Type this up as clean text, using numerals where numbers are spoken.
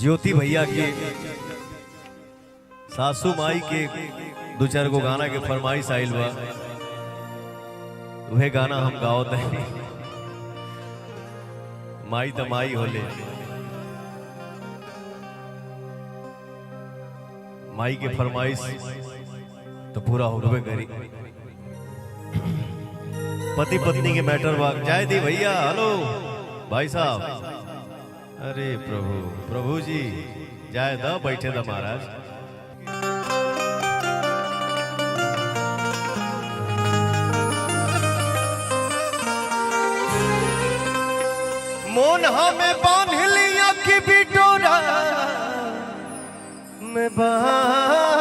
ज्योति भैया के सासू माई के दो चार गो गाना के फरमाइश आइल बा, वह गाना हम गाओ दे। माई तो माई होले, माई के फरमाइश तो पूरा होबे करी। पति पत्नी के मैटर बाग जाए दी भैया। हेलो भाई साहब, अरे प्रभु प्रभु जी जाए दा, बैठे दा महाराज। मोन हमें बांध लिया कि बिटोरा में बांध